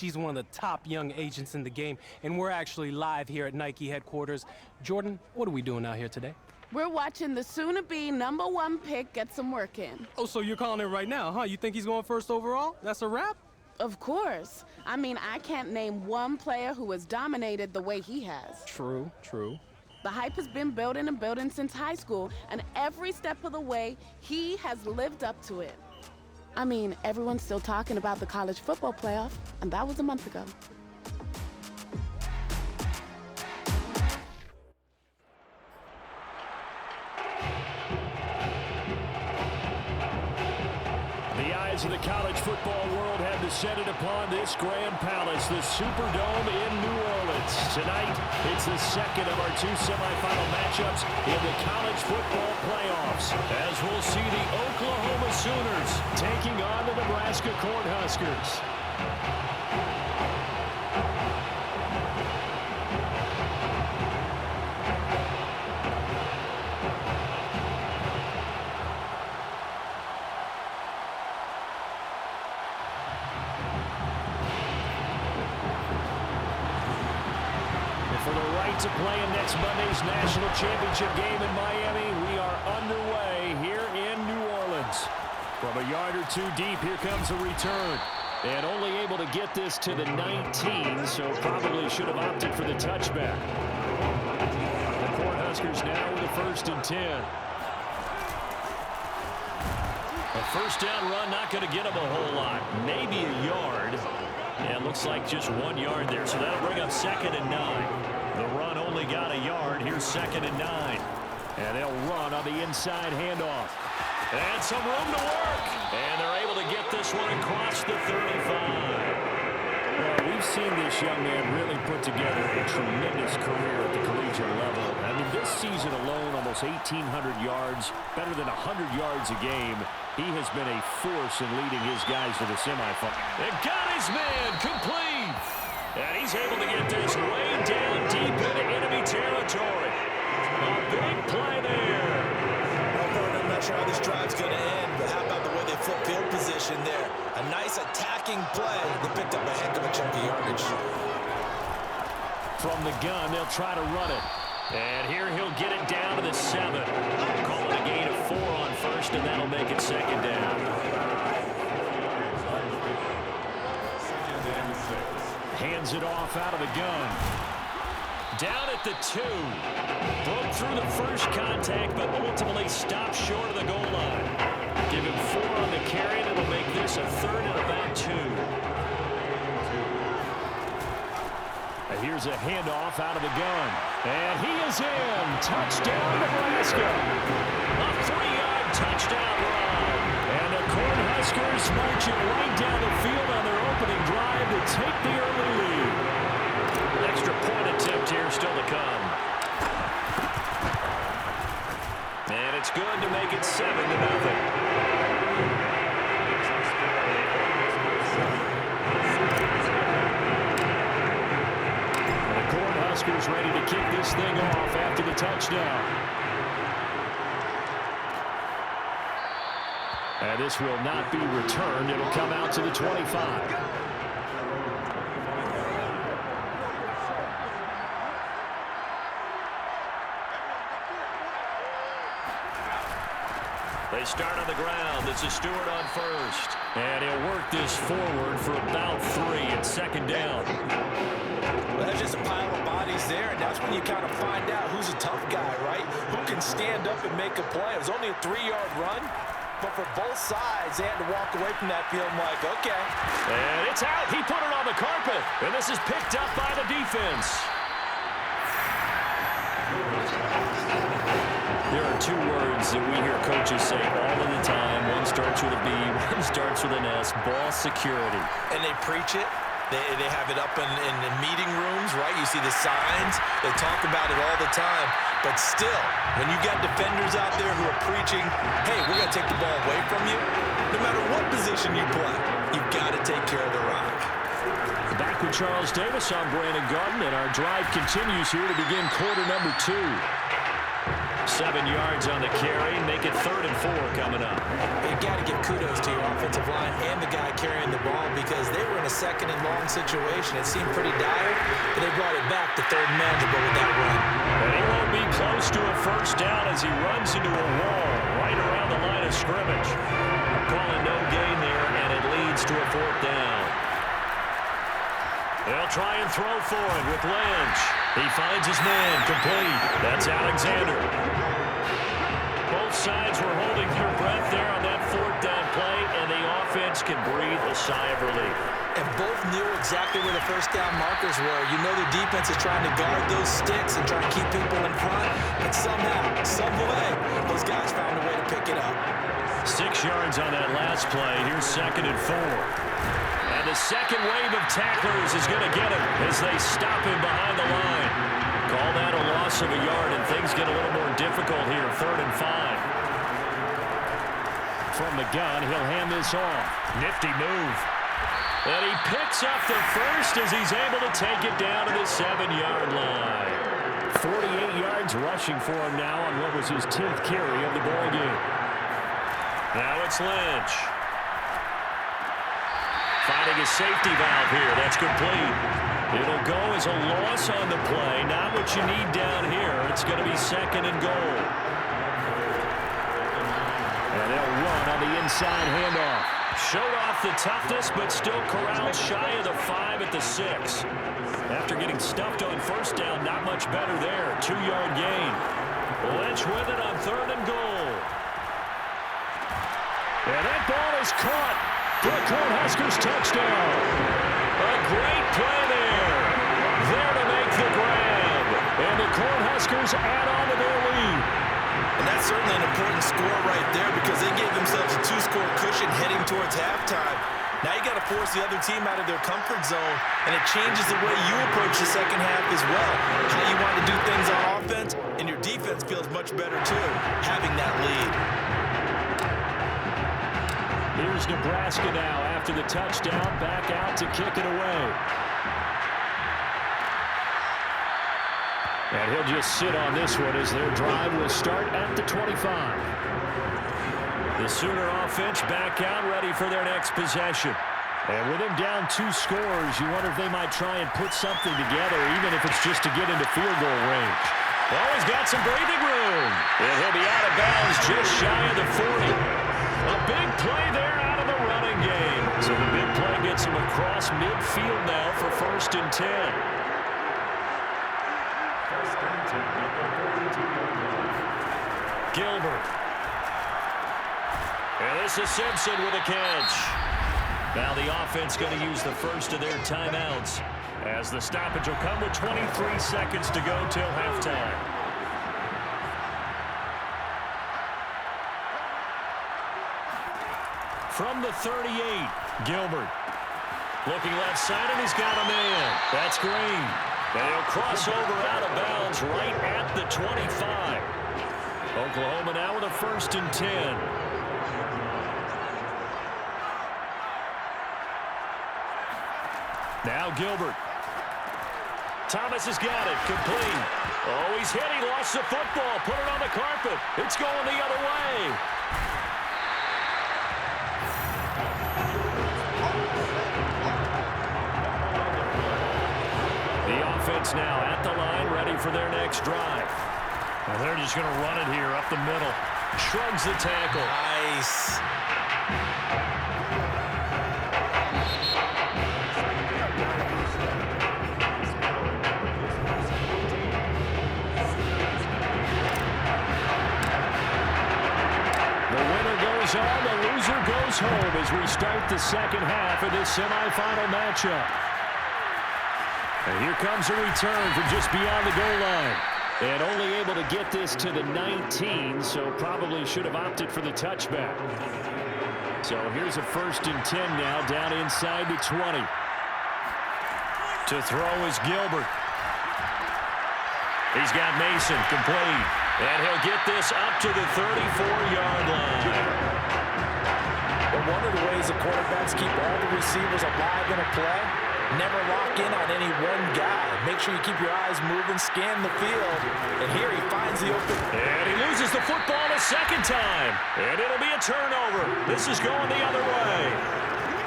she's one of the top young agents in the game, and we're actually live here at Nike headquarters. Jordan, what are we doing out here today? We're watching the soon-to-be #1 pick get some work in. Oh, so you're calling it right now, huh? You think he's going first overall? That's a wrap? Of course. I mean, I can't name one player who has dominated the way he has. True, true. The hype has been building and building since high school, and every step of the way, he has lived up to it. I mean, everyone's still talking about the college football playoff, and that was a month ago. The eyes of the college football world have descended upon this grand palace, the Superdome in New Orleans. Tonight, it's the second of our two semifinal matchups in the college football playoffs, as we'll see the Oklahoma Sooners taking on the Nebraska Cornhuskers. To play in next Monday's national championship game in Miami. We are underway here in New Orleans. From a yard or two deep, here comes a return. And only able to get this to the 19, so probably should have opted for the touchback. The Cornhuskers now with a 1st and 10. A first down run, not going to get them a whole lot. Maybe a yard. Yeah, it looks like just 1 yard there, so that'll bring up 2nd and 9. The run only got a yard. Here's 2nd and 9. And they'll run on the inside handoff. And some room to work. And they're able to get this one across the 35. Well, we've seen this young man really put together a tremendous career at the collegiate level. I mean, this season alone, almost 1,800 yards, better than 100 yards a game. He has been a force in leading his guys to the semifinal. And got his man complete. And he's able to get this way down deep into enemy territory. A big play there. I'm not sure how this drive's going to end, but how about the way they flip field position there? A nice attacking play. They picked up a heck of a chunk of yardage. From the gun, they'll try to run it. And here he'll get it down to the 7. Call it a gain of 4 on 1st, and that'll make it 2nd down. Hands it off out of the gun. Down at the 2. Broke through the first contact, but ultimately stopped short of the goal line. Give him 4 on the carry, and it'll make this a 3rd and about 2. And here's a handoff out of the gun. And he is in. Touchdown, Nebraska. A 3-yard touchdown run. And the Cornhuskers marching right down the field on their opening drive to take the early lead. An extra point attempt here still to come. And it's good to make it 7-0. Cornhuskers ready to kick this thing off after the touchdown. And this will not be returned. It'll come out to the 25. They start on the ground. This is Stewart on 1st. And he'll work this forward for about 3 and 2nd down. Well, there's just a pile of bodies there, and that's when you kind of find out who's a tough guy, right? Who can stand up and make a play. It was only a 3-yard run, but for both sides, they had to walk away from that feeling like, okay. And it's out. He put it on the carpet, and this is picked up by the defense. There are 2 words that we hear coaches say all of the time. One starts with a B, one starts with an S, ball security. And they preach it. They have it up in meeting rooms, right? You see the signs. They talk about it all the time. But still, when you got defenders out there who are preaching, hey, we're going to take the ball away from you, no matter what position you play, you've got to take care of the rock. Back with Charles Davis on Brandon Garden, and our drive continues here to begin quarter number 2. 7 yards on the carry, make it 3rd and 4 coming up. you got to give kudos to your offensive line and the guy carrying the ball because they were in a second and long situation. It seemed pretty dire, but they brought it back to third and manageable with that run. And he won't be close to a first down as he runs into a wall right around the line of scrimmage. Calling no gain there, and it leads to a fourth down. They'll try and throw for it with Lynch. He finds his man, complete. That's Alexander. Both sides were holding their breath there on that fourth down play, and the offense can breathe a sigh of relief. And both knew exactly where the first down markers were. You know the defense is trying to guard those sticks and try to keep people in front, but somehow, some way, those guys found a way to pick it up. 6 yards on that last play. Here's 2nd and 4. And the second wave of tacklers is going to get him as they stop him behind the line. Call that a loss of a yard, and things get a little more difficult here. 3rd and 5. From the gun, he'll hand this off. Nifty move. And he picks up the first as he's able to take it down to the 7-yard line. 48 yards rushing for him now on what was his 10th carry of the ball game. Now it's Lynch. Finding a safety valve here. That's complete. It'll go as a loss on the play. Not what you need down here. It's going to be 2nd and goal. And they'll run on the inside handoff. Showed off the toughness, but still corralled shy of the 5 at the 6. After getting stuffed on first down, not much better there. 2-yard gain. Lynch with it on 3rd and goal. And that ball is caught for a Cornhuskers touchdown. A great play there. There to make the grab. And the Cornhuskers add on to their lead. And that's certainly an important score right there because they gave themselves a 2-score cushion heading towards halftime. Now you got to force the other team out of their comfort zone, and it changes the way you approach the second half as well. How you want to do things on offense, and your defense feels much better too, having that lead. Here's Nebraska now after the touchdown, back out to kick it away. And he'll just sit on this one as their drive will start at the 25. The Sooner offense back out, ready for their next possession. And with them down 2 scores, you wonder if they might try and put something together, even if it's just to get into field goal range. Oh, he's got some breathing room. And he'll be out of bounds just shy of the 40. A big play there out of the running game. So the big play gets him across midfield now for 1st and 10. Gilbert. And this is Simpson with a catch. Now the offense going to use the first of their timeouts as the stoppage will come with 23 seconds to go till halftime. From the 38, Gilbert. Looking left side, and he's got a man. That's Green. And he'll cross over out of bounds right at the 25. Oklahoma now with a 1st and 10. Now Gilbert. Thomas has got it. Complete. Oh, he's hit. He lost the football. Put it on the carpet. It's going the other way. Offense now at the line, ready for their next drive. Well, they're just going to run it here up the middle. Shrugs the tackle. Nice. The winner goes on, the loser goes home as we start the second half of this semifinal matchup. And here comes a return from just beyond the goal line. And only able to get this to the 19, so probably should have opted for the touchback. So here's a 1st and 10 now, down inside the 20. To throw is Gilbert. He's got Mason, complete. And he'll get this up to the 34-yard line. One of the ways the quarterbacks keep all the receivers alive in a play Never lock in on any one guy. Make sure you keep your eyes moving, scan the field. And here he finds the open. And he loses the football a second time. And it'll be a turnover. This is going the other way.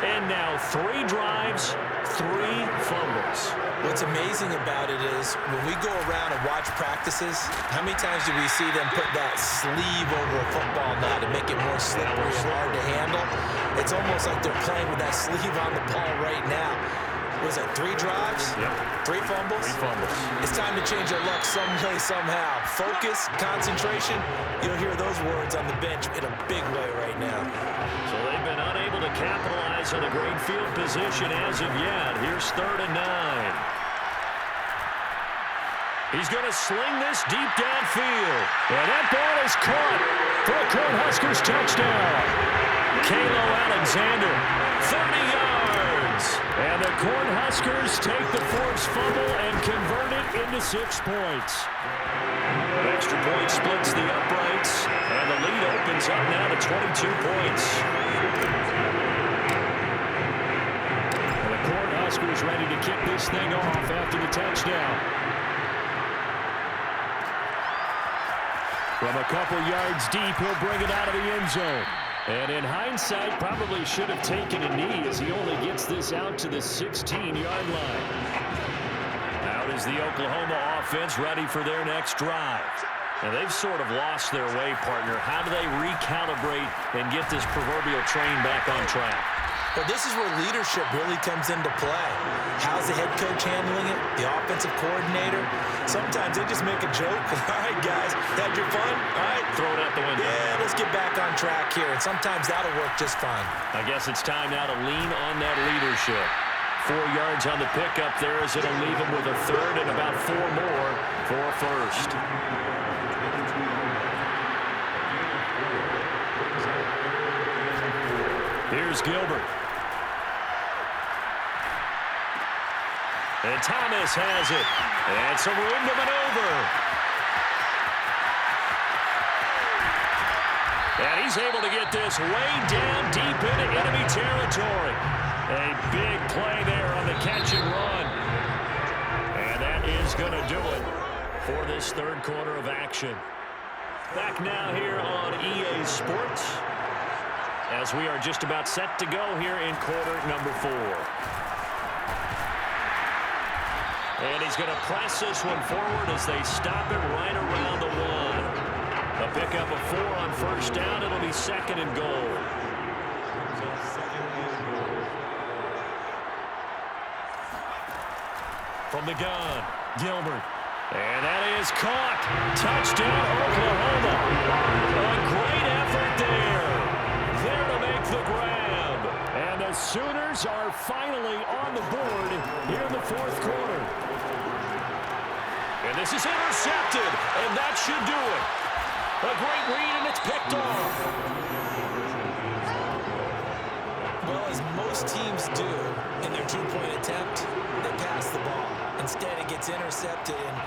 And now 3 drives, 3 fumbles. What's amazing about it is when we go around and watch practices, how many times do we see them put that sleeve over a football now to make it more slippery and hard to handle? It's almost like they're playing with that sleeve on the ball right now. Was it 3 drives? Yep. 3 fumbles? 3 fumbles. It's time to change your luck some way, somehow. Focus, concentration, you'll hear those words on the bench in a big way right now. So they've been unable to capitalize on a great field position as of yet. Here's 3rd and 9. He's going to sling this deep downfield. And that ball is caught for a Cornhuskers touchdown. Kalo Alexander, 30 yards. And the Cornhuskers take the forced fumble and convert it into 6 points. Extra point splits the uprights, and the lead opens up now to 22 points. And the Cornhuskers ready to kick this thing off after the touchdown. From a couple yards deep, he'll bring it out of the end zone. And in hindsight, probably should have taken a knee as he only gets this out to the 16-yard line. Out is the Oklahoma offense ready for their next drive. And they've sort of lost their way, partner. How do they recalibrate and get this proverbial train back on track? Well, this is where leadership really comes into play. How's the head coach handling it? The offensive coordinator? Sometimes they just make a joke. All right, guys, had your fun? All right. Throw it out the window. Yeah, let's get back on track here. And sometimes that'll work just fine. I guess it's time now to lean on that leadership. 4 yards on the pickup there as it'll leave him with a 3rd and about 4 more for a 1st. Here's Gilbert. And Thomas has it. And some room to maneuver. And he's able to get this way down deep into enemy territory. A big play there on the catch and run. And that is going to do it for this 3rd quarter of action. Back now here on EA Sports, as we are just about set to go here in quarter number 4. And he's going to press this one forward as they stop it right around the 1. A pickup of 4 on 1st down. It'll be 2nd and goal. From the gun, Gilbert. And that is caught. Touchdown, Oklahoma. A great effort there. There to make the grab. And the Sooners are finally on the board here in the 4th quarter. And this is intercepted, and that should do it. A great read, and it's picked off. Well, as most teams do in their 2-point attempt, they pass the ball. Instead, it gets intercepted, and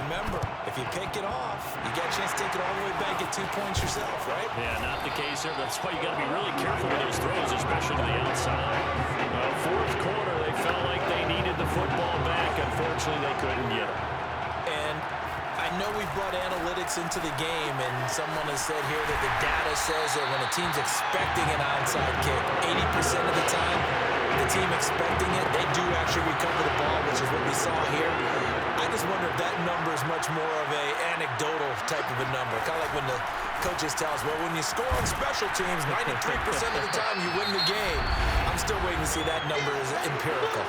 remember, if you pick it off, you got a chance to take it all the way back, get 2 points yourself, right? Yeah, not the case there. That's why you got to be really careful with those throws, especially to the outside. 4th quarter, they felt like they needed the football back. Unfortunately, they couldn't get it. And I know we brought analytics into the game, and someone has said here that the data says that when a team's expecting an onside kick, 80% of the time, the team expecting it, they do actually recover the ball, which is what we saw here. I just wonder if that number is much more of a anecdotal type of a number. Kind of like when the coaches tell us, well, when you score on special teams, 93% of the time you win the game. I'm still waiting to see that number is empirical.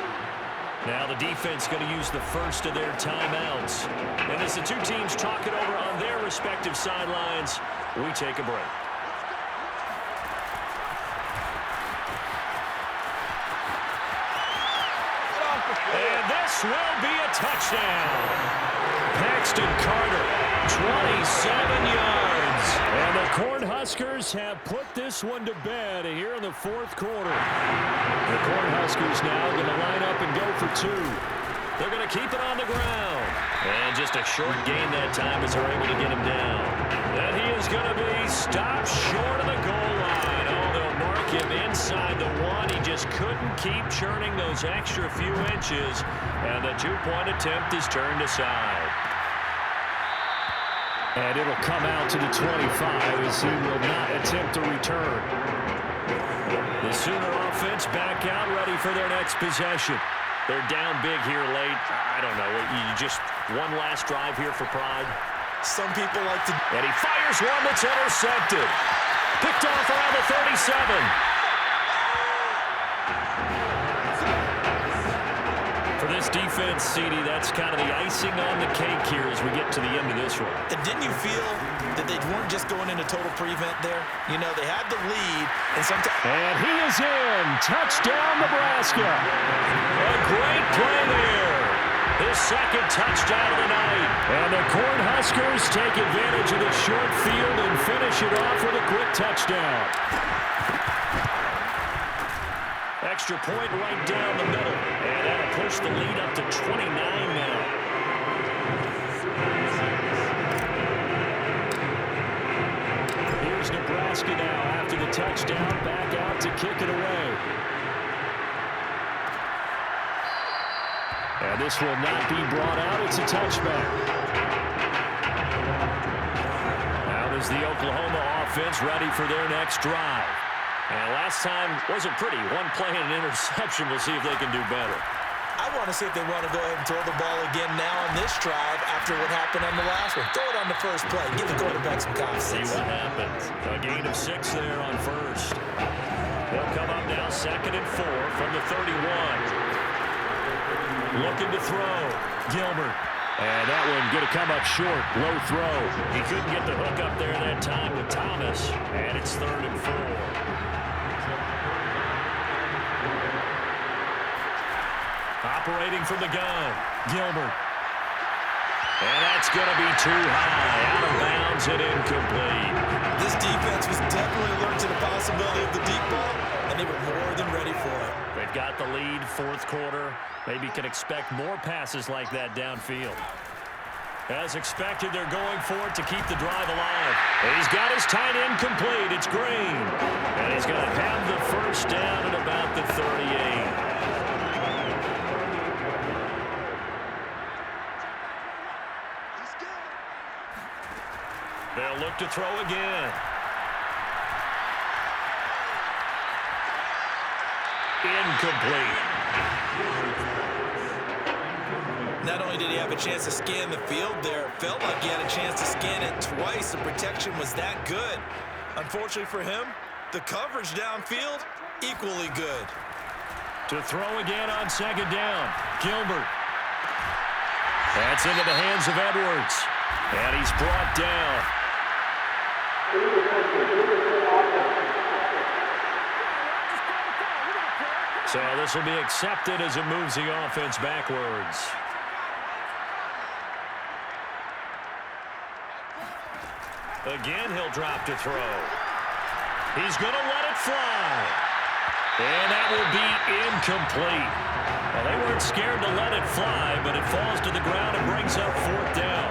Now the defense going to use the first of their timeouts. And as the 2 teams talk it over on their respective sidelines, we take a break. And this will be a touchdown. Paxton Carter, 27 yards. And the Cornhuskers have put this one to bed here in the 4th quarter. The Cornhuskers now going to line up and go for 2. They're going to keep it on the ground. And just a short gain that time as they're able to get him down. And he is going to be stopped short of the goal line. Oh, they'll mark him inside the 1. He just couldn't keep churning those extra few inches, and the two-point attempt is turned aside. And it'll come out to the 25 as he will not attempt to return. The Sooner offense back out, ready for their next possession. They're down big here late. I don't know. You just one last drive here for pride. Some people like to... And he fires one that's intercepted. Picked off around the 37. For this defense, CD, that's kind of the icing on the cake here as we get to the end of this one. And didn't you feel that they weren't just going into total prevent there? You know, they had the lead, and sometimes... And he is in. Touchdown, Nebraska. A great play there. His second touchdown of the night. And the Cornhuskers take advantage of the short field and finish it off with a quick touchdown. Extra point right down the middle. And that'll push the lead up to 29 now. Here's Nebraska now after the touchdown. Back out to kick it away. And this will not be brought out. It's a touchback. Now is the Oklahoma offense ready for their next drive. And last time wasn't pretty. One play and an interception. We'll see if they can do better. I want to see if they want to go ahead and throw the ball again now on this drive after what happened on the last one. Throw it on the first play. Give the quarterback some confidence. See what happens. A gain of 6 there on first. They'll come up now 2nd and 4 from the 31. Looking to throw. Gilbert. And that one going to come up short. Low throw. He couldn't get the hook up there that time with Thomas. And it's 3rd and 4. Operating from the gun, Gilbert. And that's going to be too high, out of bounds and incomplete. This defense was definitely alert to the possibility of the deep ball, and they were more than ready for it. They've got the lead, 4th quarter. Maybe can expect more passes like that downfield. As expected, they're going for it to keep the drive alive. He's got his tight end complete. It's Green. And he's going to have the first down at about the 38. They'll look to throw again. Incomplete. Not only did he have a chance to scan the field there, it felt like he had a chance to scan it twice. The protection was that good. Unfortunately for him, the coverage downfield, equally good. To throw again on 2nd down, Gilbert. That's into the hands of Edwards. And he's brought down. So this will be accepted as it moves the offense backwards. Again, he'll drop to throw. He's going to let it fly. And that will be incomplete. Well, they weren't scared to let it fly, but it falls to the ground and brings up 4th down.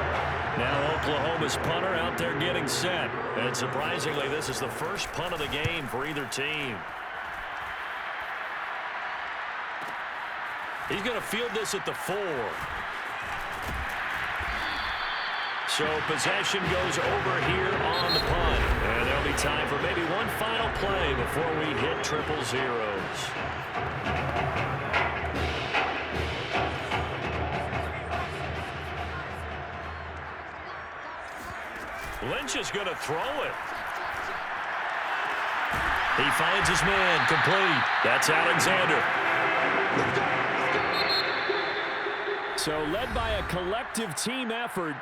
Now Oklahoma's punter out there getting set. And surprisingly, this is the first punt of the game for either team. He's going to field this at the 4. So possession goes over here on the punt. And there'll be time for maybe one final play before we hit triple zeros. Lynch is going to throw it. He finds his man, complete. That's Alexander. So led by a collective team effort,